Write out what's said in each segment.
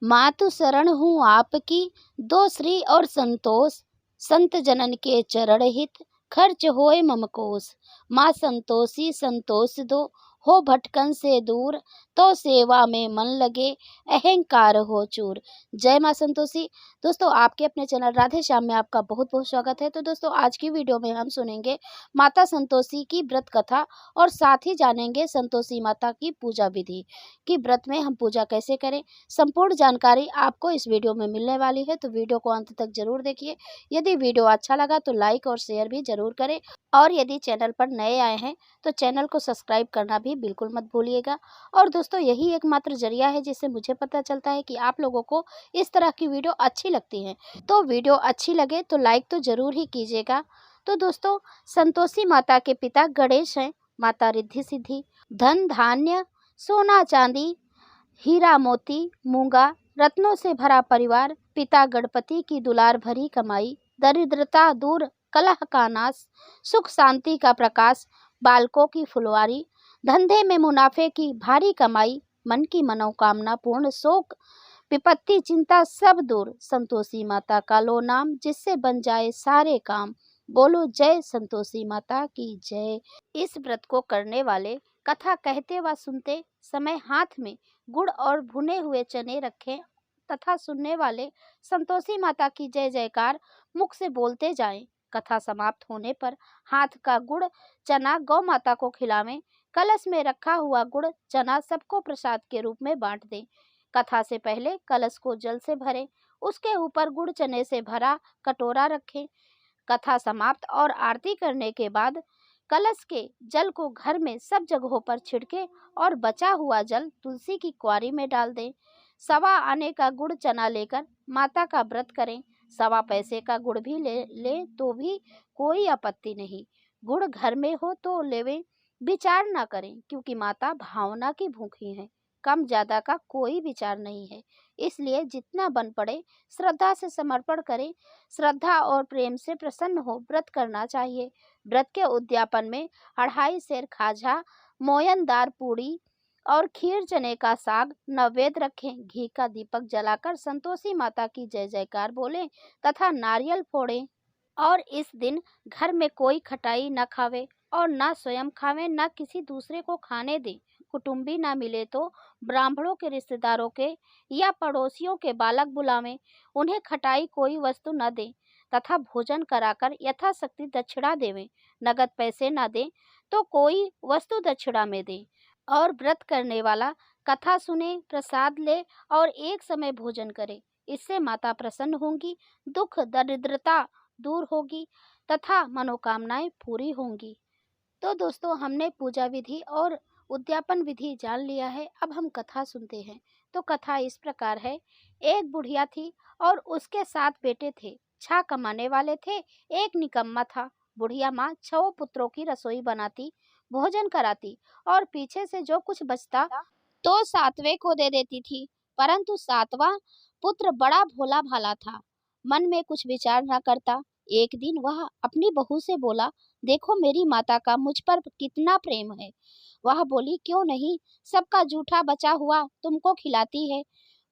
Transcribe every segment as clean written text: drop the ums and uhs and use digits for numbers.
मातु शरण हूँ आपकी, दो श्री और संतोष। संत जनन के चरण हित, खर्च होए मम कोस। माँ संतोषी संतोष दो, हो भटकन से दूर। तो सेवा में मन लगे, अहंकार हो चूर। जय माँ संतोषी। दोस्तों, आपके अपने चैनल राधे श्याम में आपका बहुत बहुत स्वागत है। तो दोस्तों, आज की वीडियो में हम सुनेंगे माता संतोषी की व्रत कथा और साथ ही जानेंगे संतोषी माता की पूजा विधि कि व्रत में हम पूजा कैसे करें। संपूर्ण जानकारी आपको इस वीडियो में मिलने वाली है, तो वीडियो को अंत तक जरूर देखिए। यदि वीडियो अच्छा लगा तो लाइक और शेयर भी जरूर करें, और यदि चैनल पर नए आए हैं तो चैनल को सब्सक्राइब करना भी बिल्कुल मत भूलिएगा। और दोस्तों, यही एकमात्र जरिया है जिससे मुझे पता चलता है कि आप लोगों को इस तरह की वीडियो अच्छी लगती है। तो वीडियो अच्छी लगे तो लाइक तो जरूर ही कीजिएगा। तो दोस्तों, संतोषी माता के पिता गणेश हैं, माता रिद्धि सिद्धि। धन धान्य सोना चांदी हीरा मोती मूंगा रत्नों से भरा परिवार। पिता गणपति की दुलार भरी कमाई, दरिद्रता दूर कलह का नाश, सुख शांति का प्रकाश, बालकों की फुलवारी। धंधे में मुनाफे की भारी कमाई, मन की मनोकामना पूर्ण, शोक विपत्ति चिंता सब दूर। संतोषी माता का लो नाम, जिससे बन जाए सारे काम। बोलो जय संतोषी माता की जय। इस व्रत को करने वाले कथा कहते व सुनते समय हाथ में गुड़ और भुने हुए चने रखें तथा सुनने वाले संतोषी माता की जय जयकार मुख से बोलते जाएं। कथा समाप्त होने पर हाथ का गुड़ चना गौ माता को खिलावें। कलश में रखा हुआ गुड़ चना सबको प्रसाद के रूप में बांट दें। कथा से पहले कलश को जल से भरें, उसके ऊपर गुड़ चने से भरा कटोरा रखें। कथा समाप्त और आरती करने के बाद कलश के जल को घर में सब जगहों पर छिड़के और बचा हुआ जल तुलसी की क्वारी में डाल दें। सवा आने का गुड़ चना लेकर माता का व्रत करें। सवा पैसे का गुड़ भी ले तो भी कोई आपत्ति नहीं। गुड़ घर में हो तो लेवें, विचार ना करें, क्योंकि माता भावना की भूखी है। कम ज्यादा का कोई विचार नहीं है, इसलिए जितना बन पड़े श्रद्धा से समर्पण करें। श्रद्धा और प्रेम से प्रसन्न हो व्रत करना चाहिए। व्रत के उद्यापन में 2.5 सेर खाजा, मोयनदार पूड़ी और खीर चने का साग नैवेद्य रखें। घी का दीपक जलाकर संतोषी माता की जय जयकार बोलें तथा नारियल फोड़ें। और इस दिन घर में कोई खटाई न खावे और न स्वयं खावे, न किसी दूसरे को खाने दें। कुटुंबी ना मिले तो ब्राह्मणों के, रिश्तेदारों के या पड़ोसियों के बालक बुलावें। उन्हें खटाई कोई वस्तु न दें तथा भोजन कराकर यथाशक्ति दक्षिणा देवें। नगद पैसे न दें तो कोई वस्तु दक्षिणा में दें। और व्रत करने वाला कथा सुने, प्रसाद ले और एक समय भोजन करे। इससे माता प्रसन्न होंगी, दुख दरिद्रता दूर होगी तथा मनोकामनाएं पूरी होंगी। तो दोस्तों, हमने पूजा विधि और उद्यापन विधि जान लिया है। अब हम कथा सुनते हैं। तो कथा इस प्रकार है। एक बुढ़िया थी और उसके 7 बेटे थे। 6 कमाने वाले थे, एक निकम्मा था। बुढ़िया माँ 6 पुत्रों की रसोई बनाती, भोजन कराती और पीछे से जो कुछ बचता तो 7वें को दे देती थी। परंतु 7वां पुत्र बड़ा भोला भाला था, मन में कुछ विचार न करता। एक दिन वह अपनी बहू से बोला, देखो मेरी माता का मुझ पर कितना प्रेम है। वह बोली, क्यों नहीं, सबका जूठा बचा हुआ तुमको खिलाती है।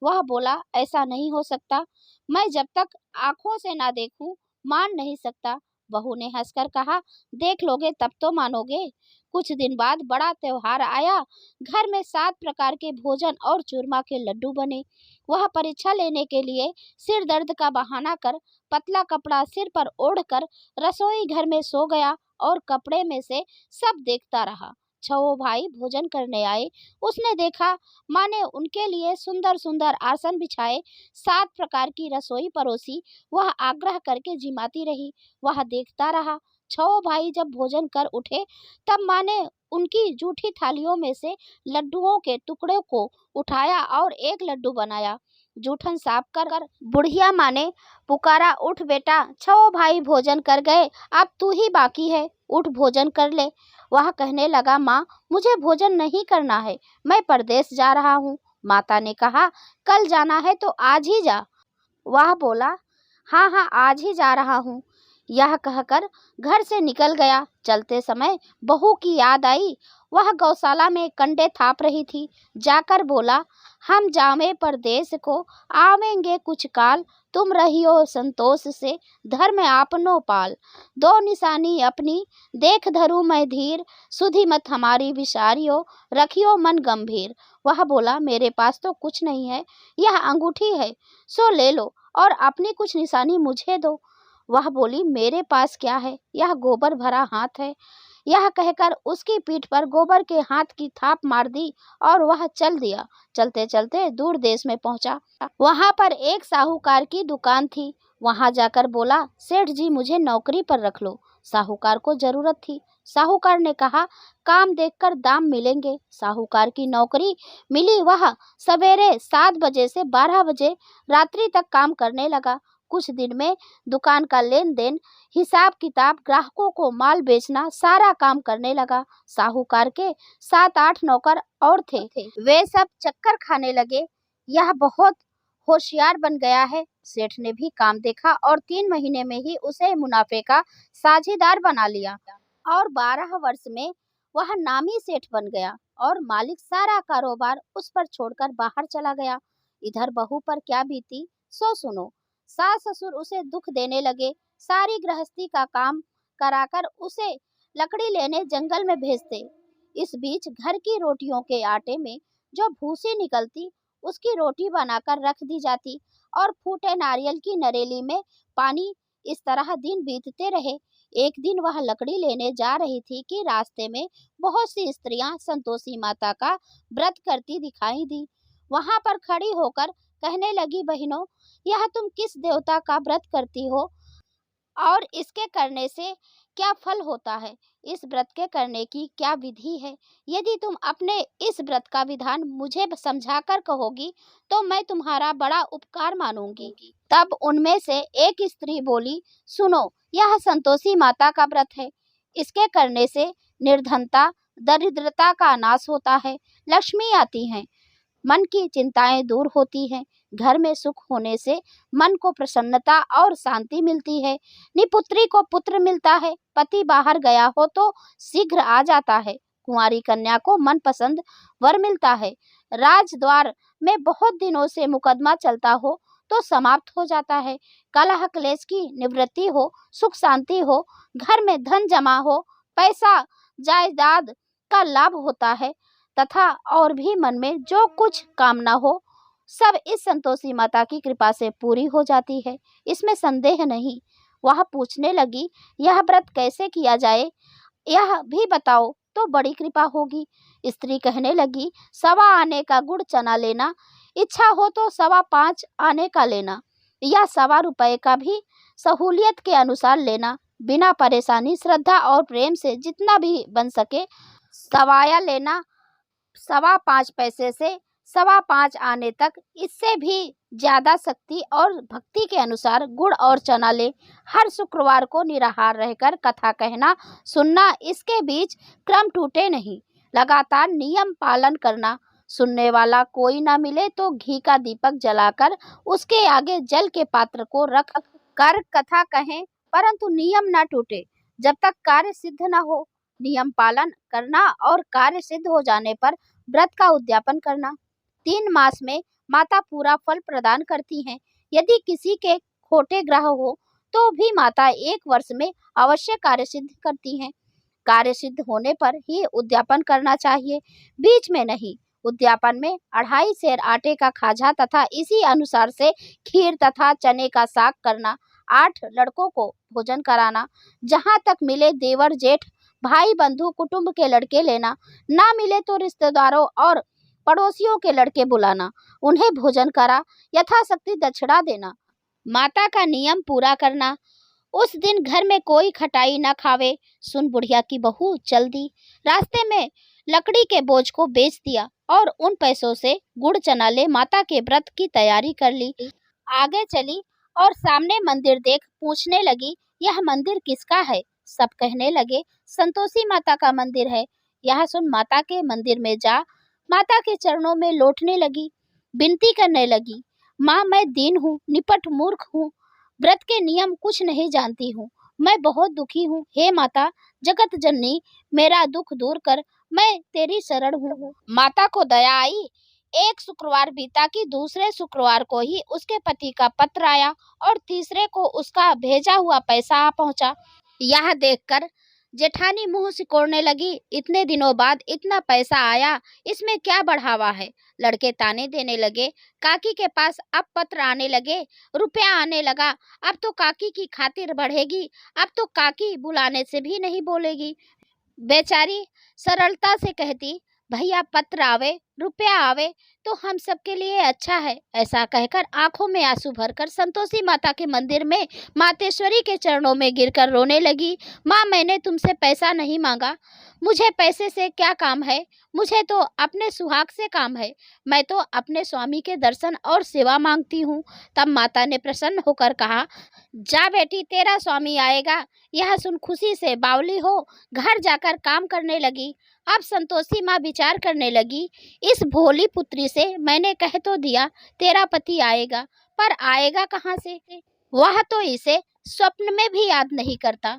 वह बोला, ऐसा नहीं हो सकता, मैं जब तक आंखों से ना देखूं मान नहीं सकता। बहू ने हंसकर कहा, देख लोगे तब तो मानोगे। कुछ दिन बाद बड़ा त्योहार आया। घर में 7 प्रकार के भोजन और चूरमा के लड्डू बने। वह परीक्षा लेने के लिए सिर दर्द का बहाना कर पतला कपड़ा सिर पर ओढ़कर रसोई घर में सो गया और कपड़े में से सब देखता रहा। 6 भाई भोजन करने आए। उसने देखा माँ ने उनके लिए सुंदर सुंदर आसन बिछाए, 7 प्रकार की रसोई परोसी। वह आग्रह करके जिमाती रही। वह देखता रहा। 6 भाई जब भोजन कर उठे तब माँ ने उनकी जूठी थालियों में से लड्डुओं के टुकड़े को उठाया और एक लड्डू बनाया। जूठन साफ कर बुढ़िया माँ ने पुकारा, उठ बेटा, 6 भाई भोजन कर गए, अब तू ही बाकी है, उठ भोजन कर ले। वह कहने लगा, माँ मुझे भोजन नहीं करना है, मैं परदेश जा रहा हूँ। माता ने कहा, कल जाना है तो आज ही जा। वह बोला, हाँ हाँ आज ही जा रहा हूँ। यह कहकर घर से निकल गया। चलते समय बहू की याद आई। वह गौशाला में कंडे थाप रही थी। जाकर बोला, हम जामे परदेस को, आवेंगे कुछ काल, तुम रहियो संतोष से, धर्म आपनो पाल। दो निशानी अपनी देख धरू मैं धीर, सुधी मत हमारी विसारियो, रखियो मन गंभीर। वह बोला, मेरे पास तो कुछ नहीं है, यह अंगूठी है, सो ले लो और अपनी कुछ निशानी मुझे दो। वह बोली, मेरे पास क्या है, यह गोबर भरा हाथ है। यह कहकर उसकी पीठ पर गोबर के हाथ की थाप मार दी और वह चल दिया। चलते चलते दूर देश में पहुंचा। वहां पर एक साहूकार की दुकान थी। वहां जाकर बोला, सेठ जी मुझे नौकरी पर रख लो। साहूकार को जरूरत थी। साहूकार ने कहा, काम देखकर दाम मिलेंगे। साहूकार की नौकरी मिली। वह सवेरे 7 बजे से 12 बजे रात्रि तक काम करने लगा। कुछ दिन में दुकान का लेन देन, हिसाब किताब, ग्राहकों को माल बेचना, सारा काम करने लगा। साहूकार के 7-8 नौकर और थे। वे सब चक्कर खाने लगे। यह बहुत होशियार बन गया है। सेठ ने भी काम देखा और 3 महीने में ही उसे मुनाफे का साझेदार बना लिया और 12 वर्ष में वह नामी सेठ बन गया और मालिक सारा कारोबार उस पर छोड़कर बाहर चला गया। इधर बहू पर क्या बीती सो सुनो। सास ससुर उसे दुख देने लगे। सारी गृहस्थी का काम कराकर उसे लकड़ी लेने जंगल में भेजते। इस बीच घर की रोटियों के आटे में जो भूसी निकलती, उसकी रोटी बनाकर रख दी जाती और फूटे नारियल की नरेली में पानी। इस तरह दिन बीतते रहे। एक दिन वह लकड़ी लेने जा रही थी कि रास्ते में बहुत सी स्त्रियां संतोषी माता का व्रत करती दिखाई दी। वहां पर खड़ी होकर कहने लगी, बहनों, यह तुम किस देवता का व्रत करती हो और इसके करने से क्या फल होता है? इस व्रत के करने की क्या विधि है? यदि तुम अपने इस व्रत का विधान मुझे समझाकर कहोगी तो मैं तुम्हारा बड़ा उपकार मानूंगी। तब उनमें से एक स्त्री बोली, सुनो, यह संतोषी माता का व्रत है। इसके करने से निर्धनता, दरिद्रता का नाश होता है, लक्ष्मी आती है, मन की चिंताएं दूर होती हैं, घर में सुख होने से मन को प्रसन्नता और शांति मिलती है, निपुत्री को पुत्र मिलता है, पति बाहर गया हो तो शीघ्र आ जाता है, कुंवारी कन्या को मनपसंद वर मिलता है, राजद्वार में बहुत दिनों से मुकदमा चलता हो तो समाप्त हो जाता है, कलह क्लेश की निवृत्ति हो, सुख शांति हो, घर में धन जमा हो, पैसा जायदाद का लाभ होता है तथा और भी मन में जो कुछ कामना हो सब इस संतोषी माता की कृपा से पूरी हो जाती है, इसमें संदेह नहीं। वह पूछने लगी, यह व्रत कैसे किया जाए, यह भी बताओ तो बड़ी कृपा होगी। स्त्री कहने लगी, 1.25 आने का गुड़ चना लेना, इच्छा हो तो 5.25 आने का लेना, या 1.25 रुपए का भी सहूलियत के अनुसार लेना, बिना परेशानी, श्रद्धा और प्रेम से जितना भी बन सके सवाया लेना। 5.25 पैसे से 5.25 आने तक, इससे भी ज्यादा शक्ति और भक्ति के अनुसार गुड़ और चना ले। हर शुक्रवार को निराहार रहकर कथा कहना सुनना, इसके बीच क्रम टूटे नहीं, लगातार नियम पालन करना। सुनने वाला कोई ना मिले तो घी का दीपक जलाकर उसके आगे जल के पात्र को रख कर कथा कहें, परंतु नियम ना टूटे जब तक कार्य सिद्ध न हो। नियम पालन करना और कार्य सिद्ध हो जाने पर व्रत का उद्यापन करना। 3 मास में माता पूरा फल प्रदान करती हैं। यदि किसी के खोटे ग्रह हो तो भी माता 1 वर्ष में अवश्य कार्य सिद्ध करती हैं। कार्य सिद्ध होने पर ही उद्यापन करना चाहिए, बीच में नहीं। उद्यापन में 2.5 सेर आटे का खाजा तथा इसी अनुसार से खीर तथा चने का साग करना। 8 लड़कों को भोजन कराना। जहाँ तक मिले देवर जेठ भाई बंधु कुटुंब के लड़के लेना, ना मिले तो रिश्तेदारों और पड़ोसियों के लड़के बुलाना, उन्हें भोजन करा, यथाशक्ति दक्षिणा देना। माता का नियम पूरा करना। उस दिन घर में कोई खटाई न खावे। सुन बुढ़िया की बहू चल दी। रास्ते में लकड़ी के बोझ को बेच दिया और उन पैसों से गुड़ चना ले माता के व्रत की तैयारी कर ली। आगे चली और सामने मंदिर देख पूछने लगी, यह मंदिर किसका है? सब कहने लगे, संतोषी माता का मंदिर है। यह सुन माता के मंदिर में जा माता के चरणों में लौटने लगी, विनती करने लगी, माँ मैं दीन हूँ, निपट मूर्ख हूँ, व्रत के नियम कुछ नहीं जानती हूँ, मैं बहुत दुखी हूँ। हे माता जगत जननी, मेरा दुख दूर कर, मैं तेरी शरण हूँ। माता को दया आई। एक शुक्रवार बीता कि दूसरे शुक्रवार को ही उसके पति का पत्र आया और तीसरे को उसका भेजा हुआ पैसा आ पहुंचा। यह देखकर जेठानी मुंह सिकोड़ने लगी। इतने दिनों बाद इतना पैसा आया, इसमें क्या बढ़ावा है। लड़के ताने देने लगे। काकी के पास अब पत्र आने लगे, रुपया आने लगा। अब तो काकी की खातिर बढ़ेगी, अब तो काकी बुलाने से भी नहीं बोलेगी। बेचारी सरलता से कहती, भैया पत्र आवे, रुपया आवे तो हम सबके लिए अच्छा है। ऐसा कहकर आंखों में आंसू भरकर संतोषी माता के मंदिर में मातेश्वरी के चरणों में गिरकर रोने लगी। माँ, मैंने तुमसे पैसा नहीं मांगा, मुझे पैसे से क्या काम है, मुझे तो अपने सुहाग से काम है। मैं तो अपने स्वामी के दर्शन और सेवा मांगती हूँ। तब माता ने प्रसन्न होकर कहा, जा बेटी, तेरा स्वामी आएगा। यह सुन खुशी से बावली हो घर जाकर काम करने लगी। अब संतोषी माँ विचार करने लगी, इस भोली पुत्री से मैंने कह तो दिया तेरा पति आएगा, पर आएगा कहाँ से। वह तो इसे स्वप्न में भी याद नहीं करता,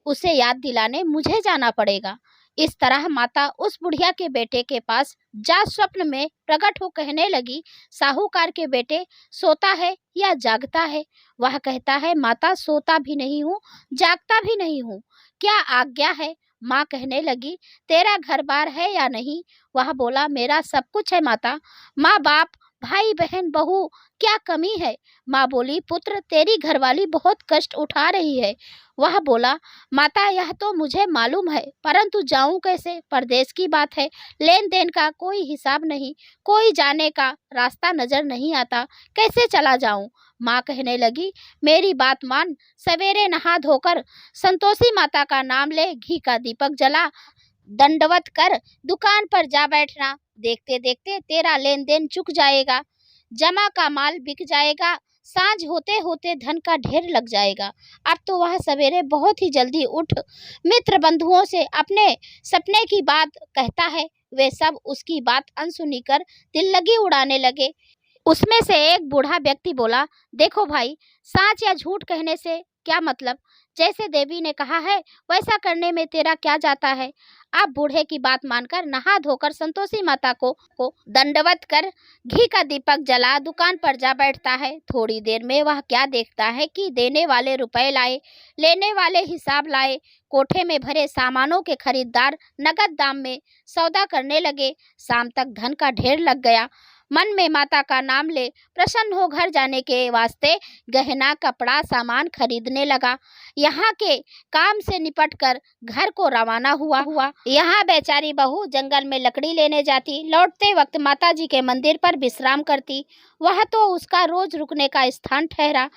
उसे याद दिलाने मुझे जाना पड़ेगा। इस तरह माता उस बुढ़िया के बेटे के पास जा स्वप्न में प्रकट हो कहने लगी, साहूकार के बेटे, सोता है या जागता है। वह कहता है, माता सोता भी नहीं हूँ, जागता भी नहीं हूँ, क्या आज्ञा है। माँ कहने लगी, तेरा घर बार है या नहीं। वह बोला, मेरा सब कुछ है माता। माँ बाप, भाई बहन, बहू, क्या कमी है। माँ बोली, पुत्र, तेरी घरवाली बहुत कष्ट उठा रही है। वह बोला, माता यह तो मुझे मालूम है, परंतु जाऊं कैसे। परदेश की बात है, लेन देन का कोई हिसाब नहीं, कोई जाने का रास्ता नजर नहीं आता, कैसे चला जाऊं। माँ कहने लगी, मेरी बात मान, सवेरे नहा धोकर संतोषी माता का नाम ले, घी का दीपक जला, दंडवत कर दुकान पर जा बैठना। देखते देखते तेरा लेन देन चुक जाएगा, जमा का माल बिक जाएगा, सांझ होते होते धन का ढेर लग जाएगा। अब तो वह सवेरे बहुत ही जल्दी उठ मित्र बंधुओं से अपने सपने की बात कहता है। वे सब उसकी बात अनसुनी कर दिल लगी उड़ाने लगे। उसमें से एक बूढ़ा व्यक्ति बोला, देखो भाई, सच या झूठ कहने से क्या मतलब, जैसे देवी ने कहा है वैसा करने में तेरा क्या जाता है। अब बूढ़े की बात मानकर नहा धोकर संतोषी माता को दंडवत कर घी का दीपक जला दुकान पर जा बैठता है। थोड़ी देर में वह क्या देखता है कि देने वाले रुपए लाए, लेने वाले हिसाब लाए, कोठे में भरे सामानों के खरीदार नगद दाम में सौदा करने लगे। शाम तक धन का ढेर लग गया। मन में माता का नाम ले प्रसन्न हो घर जाने के वास्ते गहना कपड़ा सामान खरीदने लगा। यहाँ के काम से निपट कर घर को रवाना हुआ। यहाँ बेचारी बहू जंगल में लकड़ी लेने जाती, लौटते वक्त माता जी के मंदिर पर विश्राम करती। वह तो उसका रोज रुकने का स्थान ठहरा।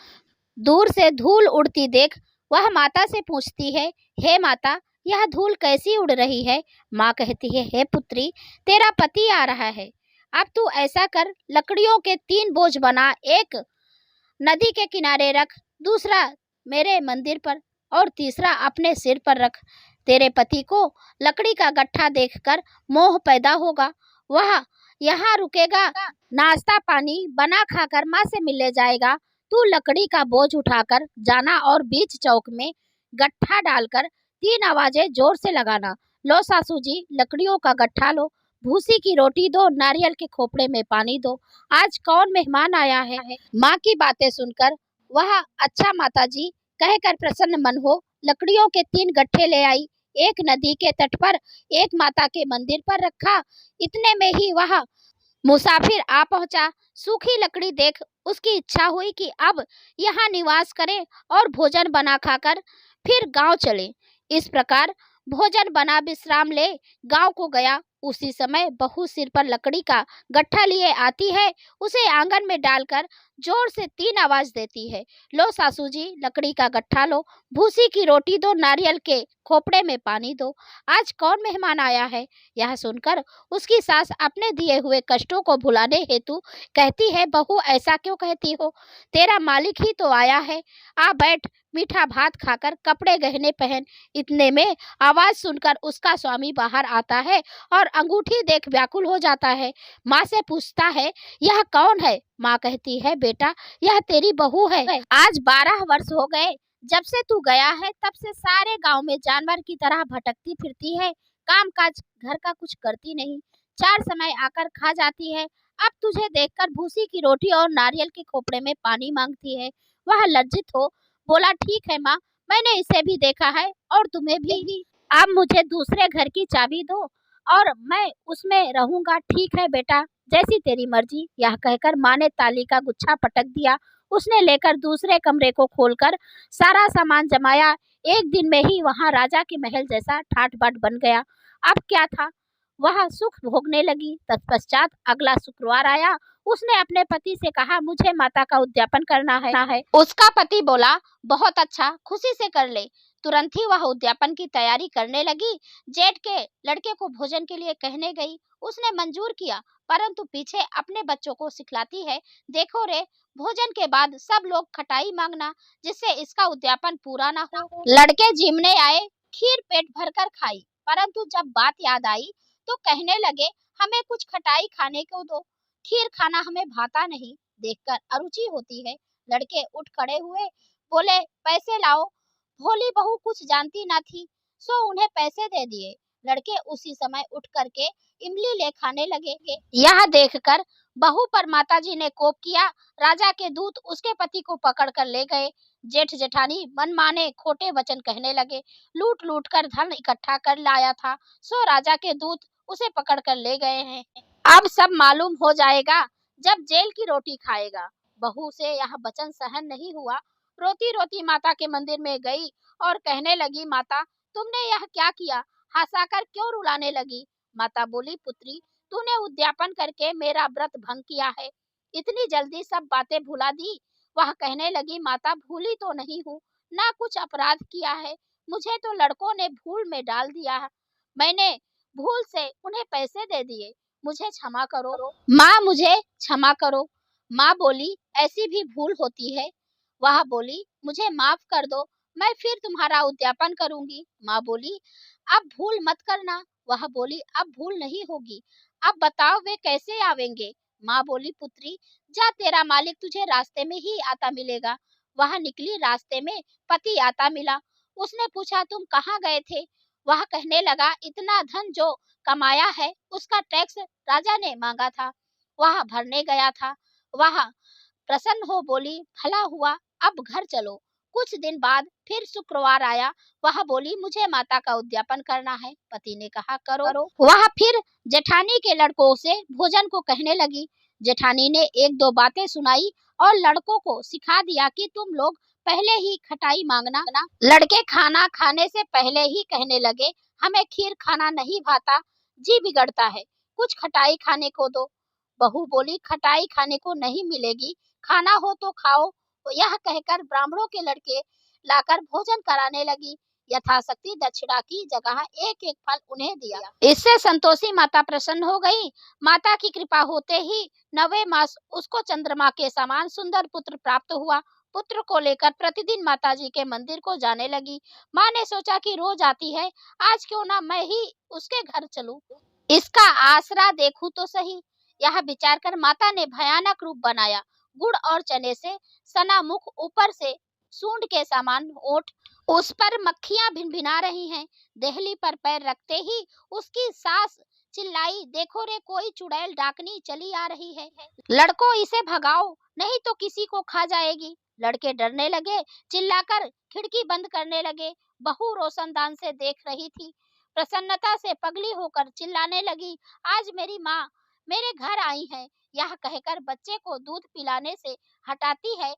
दूर से धूल उड़ती देख वह माता से पूछती है, हे माता, यह धूल कैसी उड़ रही है। माँ कहती है, हे पुत्री, तेरा पति आ रहा है। अब तू ऐसा कर, लकड़ियों के 3 बोझ बना, एक नदी के किनारे रख, दूसरा मेरे मंदिर पर और तीसरा अपने सिर पर रख। तेरे पति को लकड़ी का गट्ठा देखकर मोह पैदा होगा, वह यहाँ रुकेगा, नाश्ता पानी बना खाकर माँ से मिलने जाएगा। तू लकड़ी का बोझ उठाकर जाना और बीच चौक में गट्ठा डालकर 3 आवाजें जोर से लगाना, लो सासू जी लकड़ियों का गट्ठा लो, भूसी की रोटी दो, नारियल के खोपड़े में पानी दो, आज कौन मेहमान आया है। माँ की बातें सुनकर वह अच्छा माता जी कहकर प्रसन्न मन हो लकड़ियों के 3 गट्ठे ले आई। एक नदी के तट पर, एक माता के मंदिर पर रखा। इतने में ही वह मुसाफिर आ पहुंचा। सूखी लकड़ी देख उसकी इच्छा हुई कि अब यहाँ निवास करे और भोजन बना खाकर फिर गांव चले। इस प्रकार भोजन बना विश्राम ले गांव को गया। उसी समय बहू सिर पर लकड़ी का गट्ठा लिए आती है, उसे आंगन में डालकर जोर से 3 आवाज देती है, लो सासू जी लकड़ी का गट्ठा लो, भूसी की रोटी दो, नारियल के खोपड़े में पानी दो, आज कौन मेहमान आया है। यह सुनकर उसकी सास अपने दिए हुए कष्टों को भुलाने हेतु कहती है, बहू ऐसा क्यों कहती हो, तेरा मालिक ही तो आया है, आ बैठ, मीठा भात खाकर कपड़े गहने पहन। इतने में आवाज सुनकर उसका स्वामी बाहर आता है और अंगूठी देख व्याकुल हो जाता है। माँ से पूछता है, यह कौन है। माँ कहती है, बेटा यह तेरी बहू है, आज 12 वर्ष हो गए जब से तू गया है तब से सारे गांव में जानवर की तरह भटकती फिरती है, काम काज घर का कुछ करती नहीं, चार समय आकर खा जाती है। अब तुझे देखकर भूसी की रोटी और नारियल के खोपड़े में पानी मांगती है। वह लज्जित हो बोला, ठीक है माँ, मैंने इसे भी देखा है और तुम्हें भी। अब मुझे दूसरे घर की चाबी दो और मैं उसमें रहूंगा। ठीक है बेटा, जैसी तेरी मर्जी। यह कहकर माँ ने ताली का गुच्छा पटक दिया। उसने लेकर दूसरे कमरे को खोलकर सारा सामान जमाया। एक दिन में ही वहां राजा के महल जैसा ठाट बाट बन गया। अब क्या था, वह सुख भोगने लगी। तत्पश्चात अगला शुक्रवार आया। उसने अपने पति से कहा, मुझे माता का उद्यापन करना है। उसका पति बोला, बहुत अच्छा, खुशी से कर ले। तुरंत ही वह उद्यापन की तैयारी करने लगी। जेठ के लड़के को भोजन के लिए कहने गई। उसने मंजूर किया, परंतु पीछे अपने बच्चों को सिखलाती है, देखो रे, भोजन के बाद सब लोग खटाई मांगना, जिससे इसका उद्यापन पूरा ना हो। लड़के जिमने आए, खीर पेट भरकर खाई, परंतु जब बात याद आई तो कहने लगे, हमें कुछ खटाई खाने को दो, खीर खाना हमें भाता नहीं, देखकर अरुचि होती है। लड़के उठ खड़े हुए, बोले, पैसे लाओ। भोली बहू कुछ जानती न थी, सो उन्हें पैसे दे दिए। लड़के उसी समय उठ करके इमली ले खाने लगे। यह देखकर बहू पर माताजी ने कोप किया। राजा के दूत उसके पति को पकड़ कर ले गए। जेठ जेठानी मनमाने खोटे वचन कहने लगे। लूट लूट कर धन इकट्ठा कर लाया था, सो राजा के दूत उसे पकड़ कर ले गए हैं। अब सब मालूम हो जाएगा जब जेल की रोटी खाएगा। बहू से यह वचन सहन नहीं हुआ। रोती रोती माता के मंदिर में गई और कहने लगी, माता, तुमने यह क्या किया? हंसाकर क्यों रुलाने लगी? माता बोली, पुत्री, तूने उद्यापन करके मेरा व्रत भंग किया है, इतनी जल्दी सब बातें भुला दी। वह कहने लगी, माता, भूली तो नहीं हूँ, ना कुछ अपराध किया है, मुझे तो लड़कों ने भूल में डाल दिया है, मैंने भूल से उन्हें पैसे दे दिए, मुझे क्षमा करो माँ, मुझे क्षमा करो। माँ बोली, ऐसी भी भूल होती है। वह बोली, मुझे माफ कर दो, मैं फिर तुम्हारा उद्यापन करूंगी। माँ बोली, अब भूल मत करना। वह बोली, अब भूल नहीं होगी। अब बताओ वे कैसे आवेंगे? माँ बोली, पुत्री, जा, तेरा मालिक तुझे रास्ते में ही आता मिलेगा। वह निकली, रास्ते में पति आता मिला। उसने पूछा, तुम कहाँ गए थे? वह कहने लगा, इतना धन जो कमाया है उसका टैक्स राजा ने मांगा था, वह भरने गया था। वह प्रसन्न हो बोली, भला हुआ, अब घर चलो। कुछ दिन बाद फिर शुक्रवार आया। वह बोली, मुझे माता का उद्यापन करना है। पति ने कहा, करो। वह फिर जेठानी के लड़कों से भोजन को कहने लगी। जेठानी ने एक दो बातें सुनाई और लड़कों को सिखा दिया कि तुम लोग पहले ही खटाई मांगना। लड़के खाना खाने से पहले ही कहने लगे, हमें खीर खाना नहीं भाता, जी बिगड़ता है, कुछ खटाई खाने को दो। बहू बोली, खटाई खाने को नहीं मिलेगी, खाना हो तो खाओ। तो यह कहकर ब्राह्मणों के लड़के लाकर भोजन कराने लगी। यथाशक्ति दक्षिणा की जगह एक एक फल उन्हें दिया। इससे संतोषी माता प्रसन्न हो गई। माता की कृपा होते ही 9वें मास उसको चंद्रमा के समान सुंदर पुत्र प्राप्त हुआ। पुत्र को लेकर प्रतिदिन माताजी के मंदिर को जाने लगी। माँ ने सोचा कि रोज आती है, आज क्यों ना मैं ही उसके घर चलूं, इसका आसरा देखूं तो सही। यह विचार कर माता ने भयानक रूप बनाया। गुड़ और चने से सना मुख, ऊपर से सूंड के समान ओठ, उस पर मक्खियां भिनभिना रही हैं। देहली पर पैर रखते ही उसकी सास चिल्लाई, देखो रे, कोई चुड़ैल डाकनी चली आ रही है, लड़कों इसे भगाओ, नहीं तो किसी को खा जाएगी। लड़के डरने लगे, चिल्लाकर खिड़की बंद करने लगे। बहू रोशनदान से देख रही थी, प्रसन्नता से पगली होकर चिल्लाने लगी, आज मेरी माँ मेरे घर आई है। यह कहकर बच्चे को दूध पिलाने से हटाती है।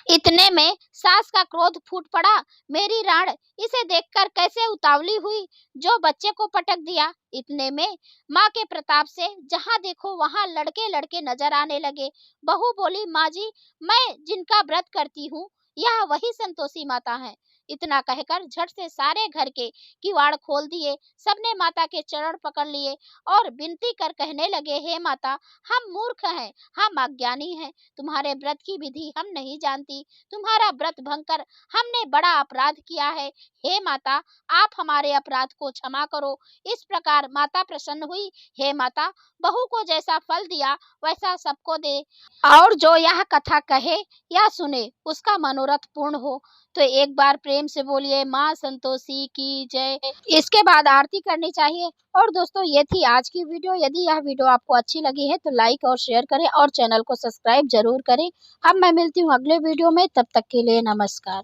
इतने में सास का क्रोध फूट पड़ा। मेरी राण, इसे देखकर कैसे उतावली हुई, जो बच्चे को पटक दिया। इतने में माँ के प्रताप से जहाँ देखो वहाँ लड़के लड़के नजर आने लगे। बहू बोली, माँ जी, मैं जिनका व्रत करती हूँ यह वही संतोषी माता है। इतना कहकर झट से सारे घर के किवाड़ खोल दिए। सबने माता के चरण पकड़ लिए और विनती कर कहने लगे, हे माता, हम मूर्ख हैं, हम अज्ञानी हैं, तुम्हारे व्रत की विधि हम नहीं जानती, तुम्हारा व्रत भंग कर हमने बड़ा अपराध किया है। हे माता, आप हमारे अपराध को क्षमा करो। इस प्रकार माता प्रसन्न हुई। हे माता, बहू को जैसा फल दिया वैसा सबको दे, और जो यह कथा कहे या सुने उसका मनोरथ पूर्ण हो। तो एक बार प्रेम से बोलिए माँ संतोषी की जय। इसके बाद आरती करनी चाहिए। और दोस्तों ये थी आज की वीडियो। यदि यह वीडियो आपको अच्छी लगी है तो लाइक और शेयर करें और चैनल को सब्सक्राइब जरूर करें। अब मैं मिलती हूँ अगले वीडियो में, तब तक के लिए नमस्कार।